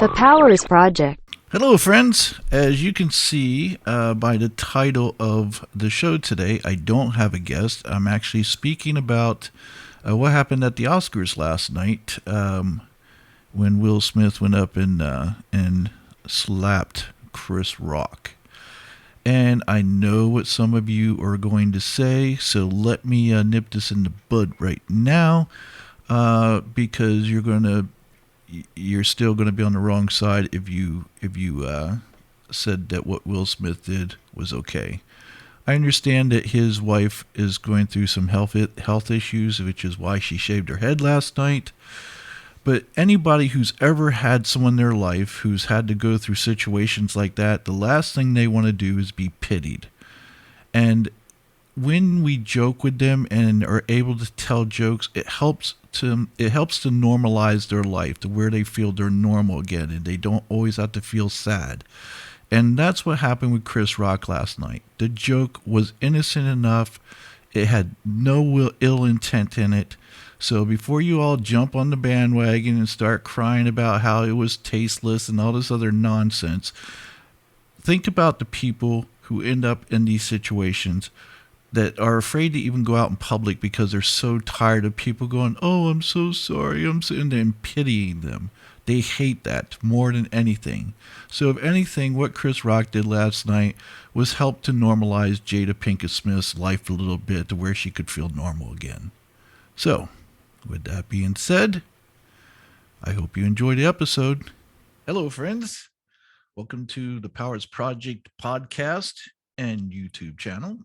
The Powers Project. Hello, friends. As you can see by the title of the show today, I don't have a guest. I'm actually speaking about what happened at the Oscars last night when Will Smith went up and slapped Chris Rock. And I know what some of you are going to say, so let me nip this in the bud right now, because you're still going to be on the wrong side if you said that what Will Smith did was okay. I understand that his wife is going through some health issues, which is why she shaved her head last night. But anybody who's ever had someone in their life who's had to go through situations like that, the last thing they want to do is be pitied. And when we joke with them and are able to tell jokes, it helps to normalize their life to where they feel they're normal again and they don't always have to feel sad. And that's what happened with Chris Rock last night. The joke was innocent enough. It had no ill intent in it. So before you all jump on the bandwagon and start crying about how it was tasteless and all this other nonsense, think about the people who end up in these situations that are afraid to even go out in public because they're so tired of people going, "Oh, I'm so sorry," and then pitying them. They hate that more than anything. So if anything, what Chris Rock did last night was help to normalize Jada Pinkett Smith's life a little bit to where she could feel normal again. So, with that being said, I hope you enjoyed the episode. Hello, friends. Welcome to the Powers Project podcast and YouTube channel.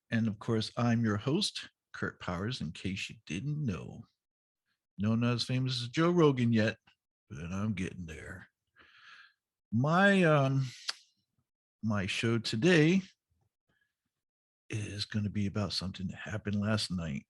And of course, I'm your host, Kurt Powers, in case you didn't know. No, not as famous as Joe Rogan yet, but I'm getting there. My show today is going to be about something that happened last night.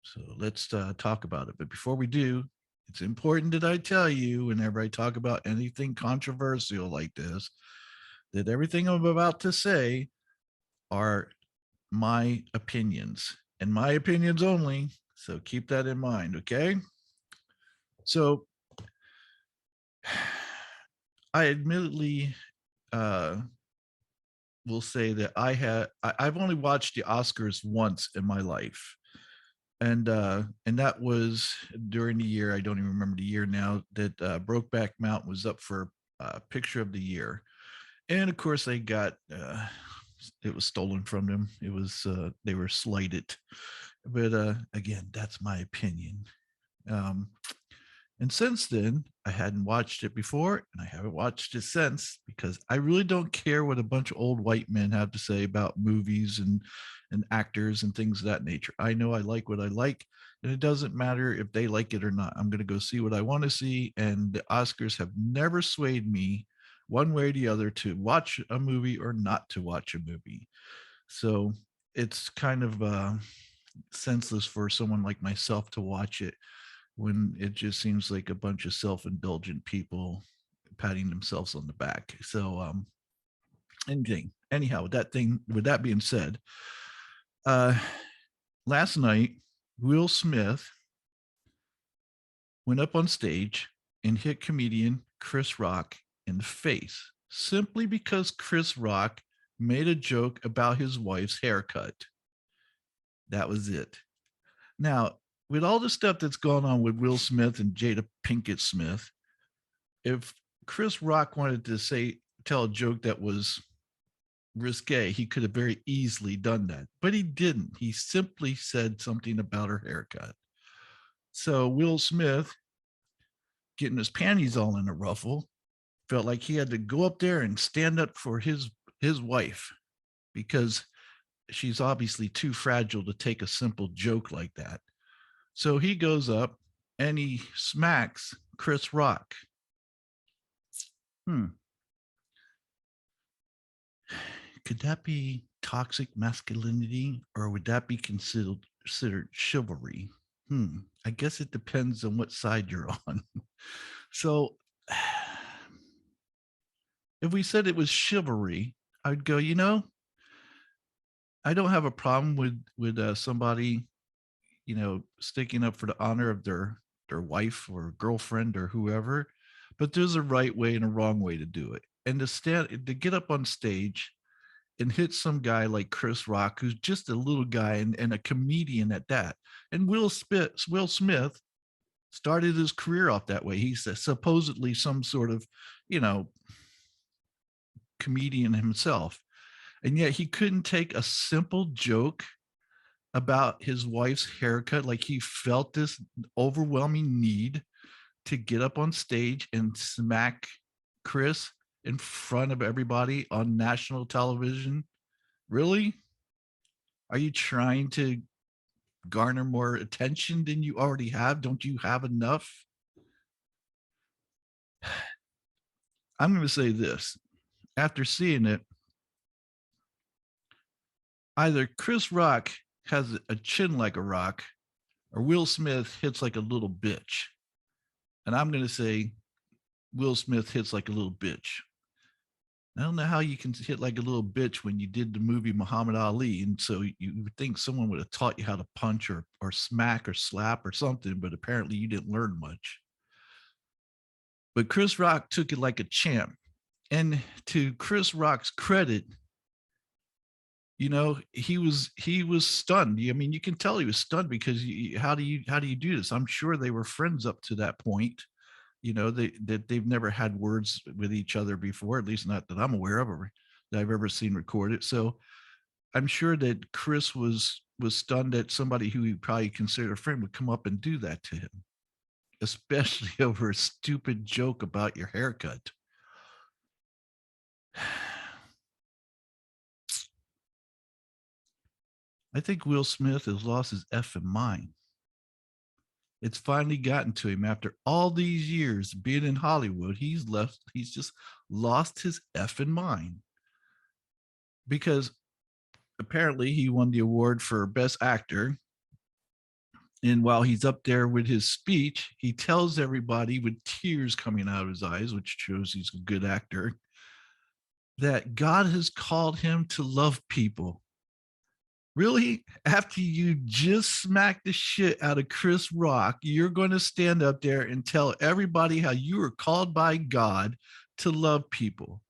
So let's talk about it. But before we do, it's important that I tell you, whenever I talk about anything controversial like this, that everything I'm about to say are my opinions and my opinions only. So keep that in mind, okay? So I admittedly will say that I've only watched the Oscars once in my life. And that was during the year, I don't even remember the year now, that Brokeback Mountain was up for Picture of the Year. And of course they got it was stolen from them. It was they were slighted. But again, that's my opinion. Um, and since then, I hadn't watched it before, and I haven't watched it since because I really don't care what a bunch of old white men have to say about movies and actors and things of that nature. I know I like what I like, and it doesn't matter if they like it or not. I'm going to go see what I want to see, and the Oscars have never swayed me one way or the other to watch a movie or not to watch a movie. So it's kind of senseless for someone like myself to watch it when it just seems like a bunch of self-indulgent people patting themselves on the back. So anyhow, with that being said, uh last night Will Smith went up on stage and hit comedian Chris Rock in the face simply because Chris Rock made a joke about his wife's haircut. That was it. Now, with all the stuff that's gone on with Will Smith and Jada Pinkett Smith, if Chris Rock wanted to tell a joke that was risque, he could have very easily done that, but he didn't. He simply said something about her haircut. So Will Smith, getting his panties all in a ruffle, felt like he had to go up there and stand up for his wife because she's obviously too fragile to take a simple joke like that. So he goes up and he smacks Chris Rock. Hmm. Could that be toxic masculinity or would that be considered chivalry? I guess it depends on what side you're on. So if we said it was chivalry, I'd go, I don't have a problem with somebody, sticking up for the honor of their wife or girlfriend or whoever. but there's a right way and a wrong way to do it. And to get up on stage and hit some guy like Chris Rock, who's just a little guy and a comedian at that. And Will Smith started his career off that way. He's supposedly some sort of, you know, comedian himself. And yet he couldn't take a simple joke about his wife's haircut. Like he felt this overwhelming need to get up on stage and smack Chris in front of everybody on national television. Really? Are you trying to garner more attention than you already have? Don't you have enough? I'm going to say this. After seeing it, either Chris Rock has a chin like a rock or Will Smith hits like a little bitch. And I'm going to say Will Smith hits like a little bitch. I don't know how you can hit like a little bitch when you did the movie Muhammad Ali. And so you would think someone would have taught you how to punch or smack or slap or something, but apparently you didn't learn much. But Chris Rock took it like a champ. And to Chris Rock's credit, he was stunned. I mean, you can tell he was stunned because how do you do this? I'm sure they were friends up to that point. They've never had words with each other before, at least not that I'm aware of or that I've ever seen recorded. So I'm sure that Chris was stunned that somebody who he probably considered a friend would come up and do that to him, especially over a stupid joke about your haircut. I think Will Smith has lost his effing mind. It's finally gotten to him after all these years being in Hollywood. He's just lost his effing mind because apparently he won the award for best actor. And while he's up there with his speech, he tells everybody with tears coming out of his eyes, which shows he's a good actor, that God has called him to love people. Really? After you just smacked the shit out of Chris Rock, you're going to stand up there and tell everybody how you were called by God to love people.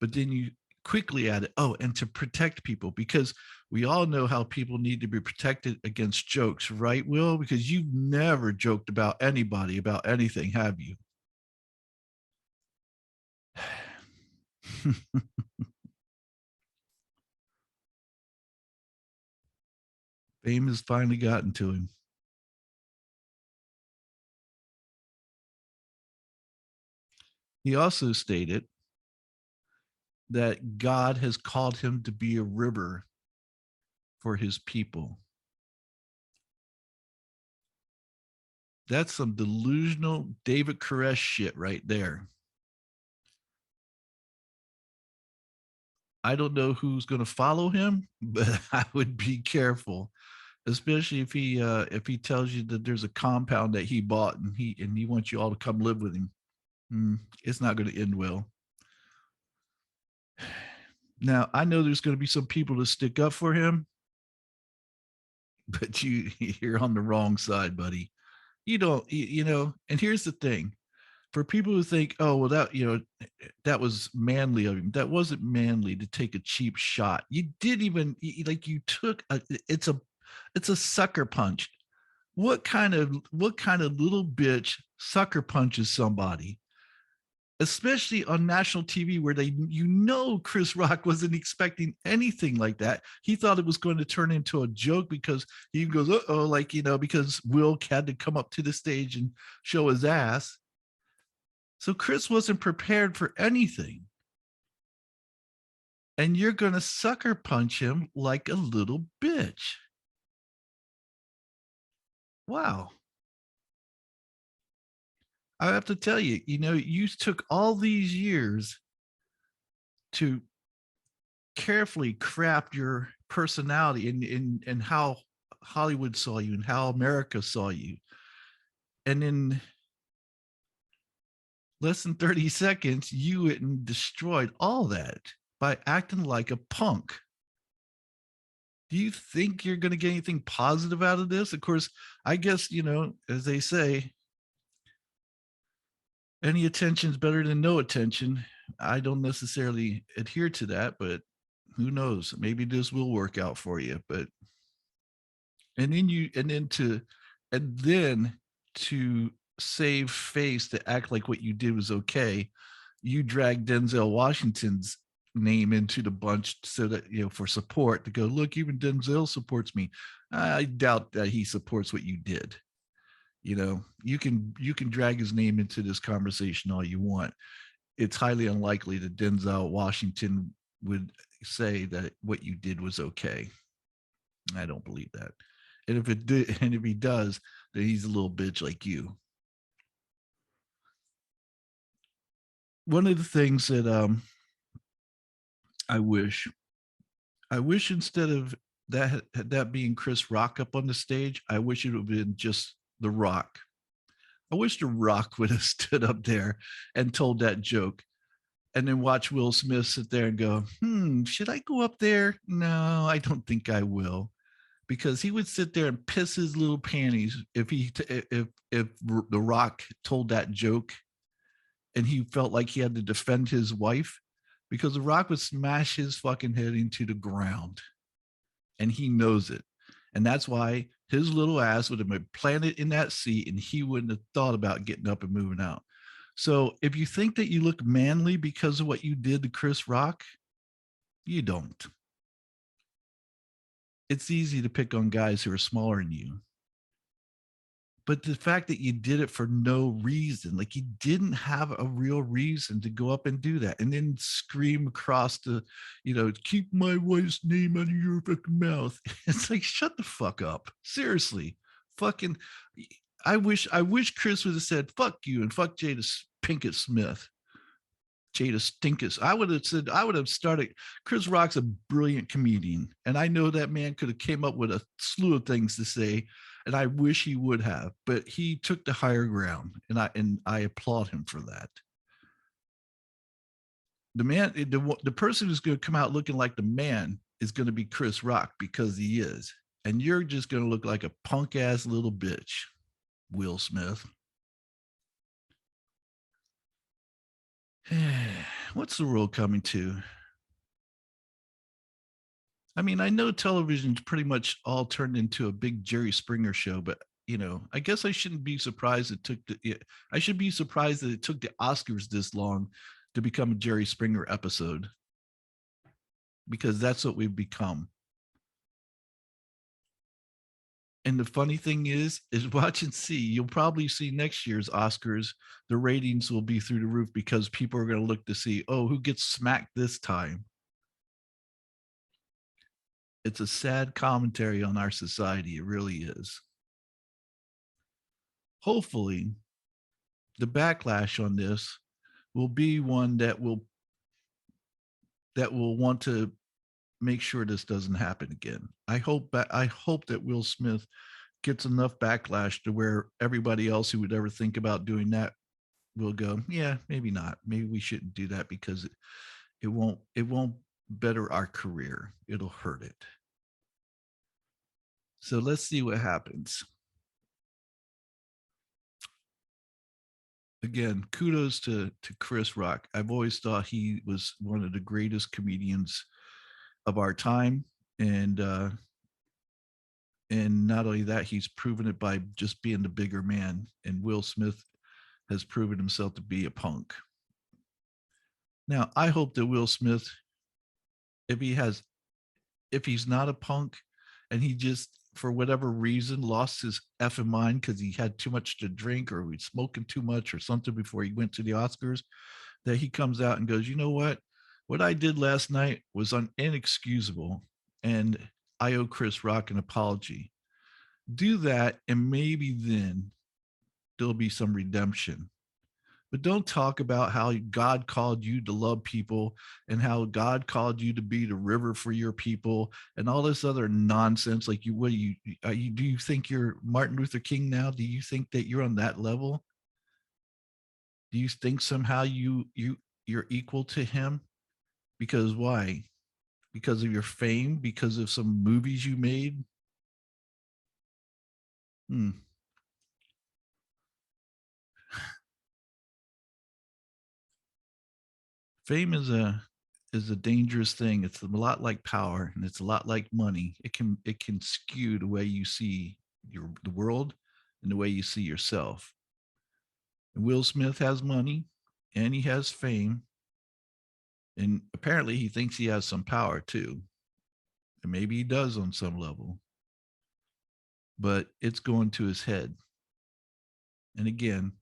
But then you quickly added, oh, and to protect people, because we all know how people need to be protected against jokes, right, Will? Because you've never joked about anybody about anything, have you? Fame has finally gotten to him. He also stated that God has called him to be a river for his people. That's some delusional David Koresh shit right there. I don't know who's going to follow him, but I would be careful, especially if he tells you that there's a compound that he bought and he wants you all to come live with him. It's not going to end well. Now, I know there's going to be some people to stick up for him, but you're on the wrong side, buddy. You don't, and here's the thing. For people who think, oh, well, that was manly of him. That wasn't manly to take a cheap shot. You didn't even like you took it's a sucker punch. What kind of little bitch sucker punches somebody? Especially on national TV where Chris Rock wasn't expecting anything like that. He thought it was going to turn into a joke because he goes, uh-oh, because Will had to come up to the stage and show his ass. So Chris wasn't prepared for anything. And you're going to sucker punch him like a little bitch. Wow. I have to tell you, you took all these years to carefully craft your personality and how Hollywood saw you and how America saw you. And in less than 30 seconds, you went and destroyed all that by acting like a punk. Do you think you're going to get anything positive out of this? Of course, I guess, as they say, Any attention is better than no attention. I don't necessarily adhere to that, but who knows? Maybe this will work out for you. But and then you and then to save face to act like what you did was okay, you drag Denzel Washington's name into the bunch so that for support to go look, even Denzel supports me. I doubt that he supports what you did. You can drag his name into this conversation all you want. It's highly unlikely that Denzel Washington would say that what you did was okay. I don't believe that. And if it did, and if he does, then he's a little bitch like you. One of the things that I wish, I wish instead of that being Chris Rock up on the stage, I wish it would have been just The Rock. I wish The Rock would have stood up there and told that joke, and then watch Will Smith sit there and go, should I go up there? No, I don't think I will. Because he would sit there and piss his little panties if The Rock told that joke and he felt like he had to defend his wife, because The Rock would smash his fucking head into the ground, and he knows it. And that's why his little ass would have been planted in that seat and he wouldn't have thought about getting up and moving out. So if you think that you look manly because of what you did to Chris Rock, you don't. It's easy to pick on guys who are smaller than you. But the fact that you did it for no reason, like you didn't have a real reason to go up and do that and then scream across keep my wife's name out of your fucking mouth. It's like, shut the fuck up. Seriously. Fucking, I wish Chris would have said, fuck you and fuck Jada Pinkett Smith. Jada Stinkus. I would have started. Chris Rock's a brilliant comedian, and I know that man could have came up with a slew of things to say, and I wish he would have, but he took the higher ground, and I applaud him for that. The person who's going to come out looking like the man is going to be Chris Rock because he is, and you're just going to look like a punk ass little bitch, Will Smith. What's the world coming to? I mean, I know television's pretty much all turned into a big Jerry Springer show, but I guess I shouldn't be surprised I should be surprised that it took the Oscars this long to become a Jerry Springer episode, because that's what we've become. And the funny thing is watch and see. You'll probably see next year's Oscars, the ratings will be through the roof because people are going to look to see, oh, who gets smacked this time. It's a sad commentary on our society. It really is. Hopefully, the backlash on this will be one that will want to make sure this doesn't happen again. I hope that Will Smith gets enough backlash to where everybody else who would ever think about doing that will go, yeah, maybe not. Maybe we shouldn't do that because it won't better our career. It'll hurt it. So let's see what happens. Again, kudos to Chris Rock. I've always thought he was one of the greatest comedians of our time, and not only that, he's proven it by just being the bigger man. And Will Smith has proven himself to be a punk. Now, I hope that Will Smith, if he has, if he's not a punk, and he just for whatever reason lost his effing mind because he had too much to drink or he's smoking too much or something before he went to the Oscars, that he comes out and goes, you know what I did last night was inexcusable, and I owe Chris Rock an apology. Do that, and maybe then there'll be some redemption. But don't talk about how God called you to love people and how God called you to be the river for your people and all this other nonsense. Like what do you think you're Martin Luther King now? Do you think that you're on that level? Do you think somehow you're equal to him? Because why? Because of your fame? Because of some movies you made? Hmm. Fame is a dangerous thing. It's a lot like power, and it's a lot like money. It can skew the way you see the world and the way you see yourself. And Will Smith has money, and he has fame, and apparently he thinks he has some power too, and maybe he does on some level, but it's going to his head. And again,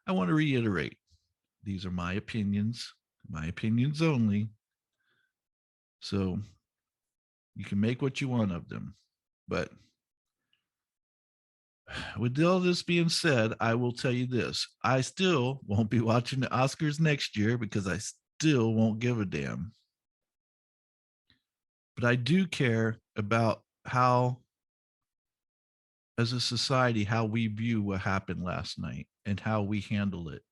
I want to reiterate, these are my opinions only. So you can make what you want of them. But with all this being said, I will tell you this. I still won't be watching the Oscars next year because I still won't give a damn. But I do care about how, as a society, how we view what happened last night and how we handle it.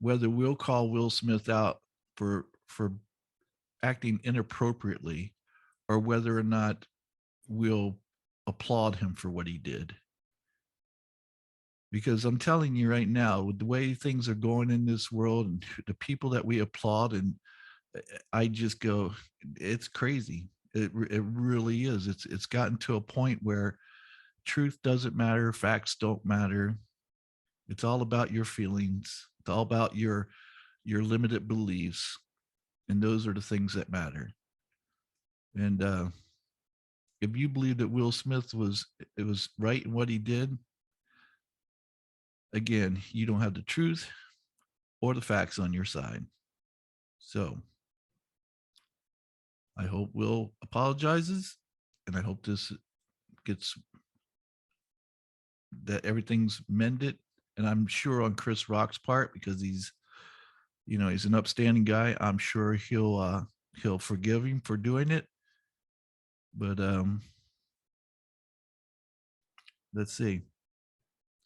Whether we'll call Will Smith out for acting inappropriately or whether or not we'll applaud him for what he did. Because I'm telling you right now, with the way things are going in this world and the people that we applaud, and I just go, it's crazy. It really is. It's gotten to a point where truth doesn't matter, facts don't matter. It's all about your feelings. It's all about your limited beliefs, and those are the things that matter. And if you believe that Will Smith was right in what he did, again, you don't have the truth or the facts on your side. So I hope Will apologizes, and I hope this gets that everything's mended. And I'm sure on Chris Rock's part, because he's an upstanding guy. I'm sure he'll forgive him for doing it. But let's see,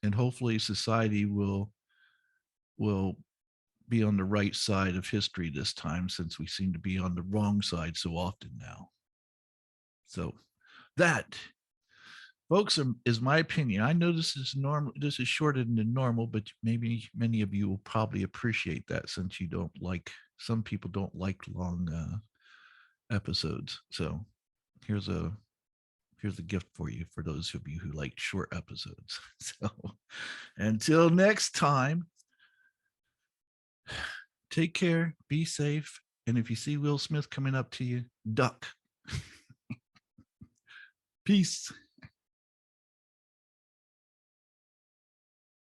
and hopefully society will be on the right side of history this time, since we seem to be on the wrong side so often now. So that, folks, is my opinion. I know this is normal. This is shorter than normal, but maybe many of you will probably appreciate that, since you don't like. Some people don't like long episodes. So here's a here's a gift for you, for those of you who like short episodes. So until next time, take care, be safe, and if you see Will Smith coming up to you, duck. Peace.